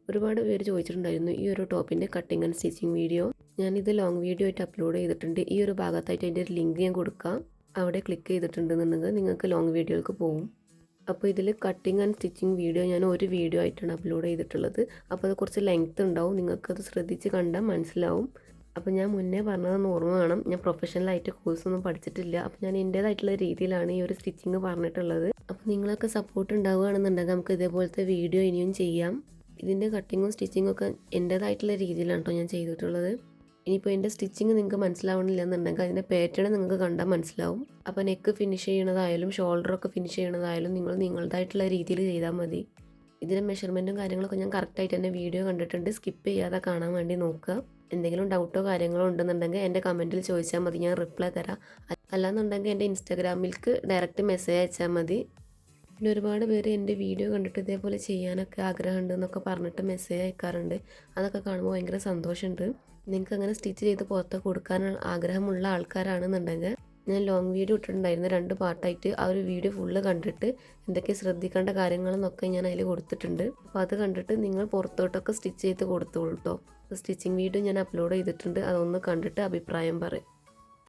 ഒരുപാട് പേര് ചോദിച്ചിട്ടുണ്ടായിരുന്നു ഈ ഒരു ടോപ്പിൻ്റെ കട്ടിങ് ആൻഡ് സ്റ്റിച്ചിങ് വീഡിയോ. ഞാനിത് ലോങ് വീഡിയോ ആയിട്ട് അപ്ലോഡ് ചെയ്തിട്ടുണ്ട്. ഈ ഒരു ഭാഗത്തായിട്ട് അതിൻ്റെ ഒരു ലിങ്ക് ഞാൻ കൊടുക്കാം. അവിടെ ക്ലിക്ക് ചെയ്തിട്ടുണ്ടെന്നുണ്ടെങ്കിൽ നിങ്ങൾക്ക് ലോങ് വീഡിയോയിലേക്ക് പോകും. അപ്പോൾ ഇതിൽ കട്ടിങ് ആൻഡ് സ്റ്റിച്ചിങ് വീഡിയോ ഞാൻ ഒരു വീഡിയോ ആയിട്ടാണ് അപ്ലോഡ് ചെയ്തിട്ടുള്ളത്. അപ്പോൾ അത് കുറച്ച് ലെങ്ത്ത് ഉണ്ടാവും, നിങ്ങൾക്കത് ശ്രദ്ധിച്ച് കണ്ടാൽ മനസ്സിലാവും. അപ്പോൾ ഞാൻ മുന്നേ പറഞ്ഞതെന്ന് ഓർമ്മ വേണം, ഞാൻ പ്രൊഫഷണലായിട്ട് കോഴ്സൊന്നും പഠിച്ചിട്ടില്ല. അപ്പോൾ ഞാൻ എൻ്റേതായിട്ടുള്ള രീതിയിലാണ് ഈ ഒരു സ്റ്റിച്ചിങ് പറഞ്ഞിട്ടുള്ളത്. അപ്പോൾ നിങ്ങളൊക്കെ സപ്പോർട്ട് ഉണ്ടാവുകയാണെന്നുണ്ടെങ്കിൽ നമുക്ക് ഇതേപോലത്തെ വീഡിയോ ഇനിയും ചെയ്യാം. ഇതിൻ്റെ കട്ടിങ്ങും സ്റ്റിച്ചിങ്ങും ഒക്കെ എൻ്റേതായിട്ടുള്ള രീതിയിലാണ് കേട്ടോ ഞാൻ ചെയ്തിട്ടുള്ളത്. ഇനിയിപ്പോൾ എൻ്റെ സ്റ്റിച്ചിങ് നിങ്ങൾക്ക് മനസ്സിലാവണില്ല എന്നുണ്ടെങ്കിൽ അതിൻ്റെ പാറ്റേൺ നിങ്ങൾക്ക് കണ്ടാൽ മനസ്സിലാവും. അപ്പോൾ നെക്ക് ഫിനിഷ് ചെയ്യണതായാലും ഷോൾഡറൊക്കെ ഫിനിഷ് ചെയ്യണതായാലും നിങ്ങൾ നിങ്ങളുടേതായിട്ടുള്ള രീതിയിൽ ചെയ്താൽ മതി. ഇതിൻ്റെ മെഷർമെൻറ്റും കാര്യങ്ങളൊക്കെ ഞാൻ കറക്റ്റായിട്ട് തന്നെ വീഡിയോ കണ്ടിട്ടുണ്ട്. സ്കിപ്പ് ചെയ്യാതെ കാണാൻ വേണ്ടി നോക്കുക. എന്തെങ്കിലും ഡൗട്ടോ കാര്യങ്ങളോ ഉണ്ടെന്നുണ്ടെങ്കിൽ എൻ്റെ കമൻറ്റിൽ ചോദിച്ചാൽ മതി, ഞാൻ റിപ്ലൈ തരാം. അല്ലാന്നുണ്ടെങ്കിൽ എൻ്റെ ഇൻസ്റ്റാഗ്രാമിലേക്ക് ഡയറക്റ്റ് മെസ്സേജ് അയച്ചാൽ മതി. പിന്നെ ഒരുപാട് പേര് എൻ്റെ വീഡിയോ കണ്ടിട്ട് ഇതേപോലെ ചെയ്യാനൊക്കെ ആഗ്രഹമുണ്ട് എന്നൊക്കെ പറഞ്ഞിട്ട് മെസ്സേജ് അയക്കാറുണ്ട്. അതൊക്കെ കാണുമ്പോൾ ഭയങ്കര സന്തോഷമുണ്ട്. നിങ്ങൾക്ക് അങ്ങനെ സ്റ്റിച്ച് ചെയ്ത് പുറത്ത് കൊടുക്കാൻ ആഗ്രഹമുള്ള ആൾക്കാരാണെന്നുണ്ടെങ്കിൽ ഞാൻ ലോങ് വീഡിയോ ഇട്ടിട്ടുണ്ടായിരുന്നു 2 പാർട്ടായിട്ട്. ആ ഒരു വീഡിയോ ഫുള്ള് കണ്ടിട്ട് എന്തൊക്കെ ശ്രദ്ധിക്കേണ്ട കാര്യങ്ങളെന്നൊക്കെ ഞാൻ അതിൽ കൊടുത്തിട്ടുണ്ട്. അപ്പോൾ അത് കണ്ടിട്ട് നിങ്ങൾ പുറത്തോട്ടൊക്കെ സ്റ്റിച്ച് ചെയ്ത് കൊടുത്തോളൂ കേട്ടോ. സ്റ്റിച്ചിങ് വീഡിയോ ഞാൻ അപ്ലോഡ് ചെയ്തിട്ടുണ്ട്, അതൊന്ന് കണ്ടിട്ട് അഭിപ്രായം പറയും.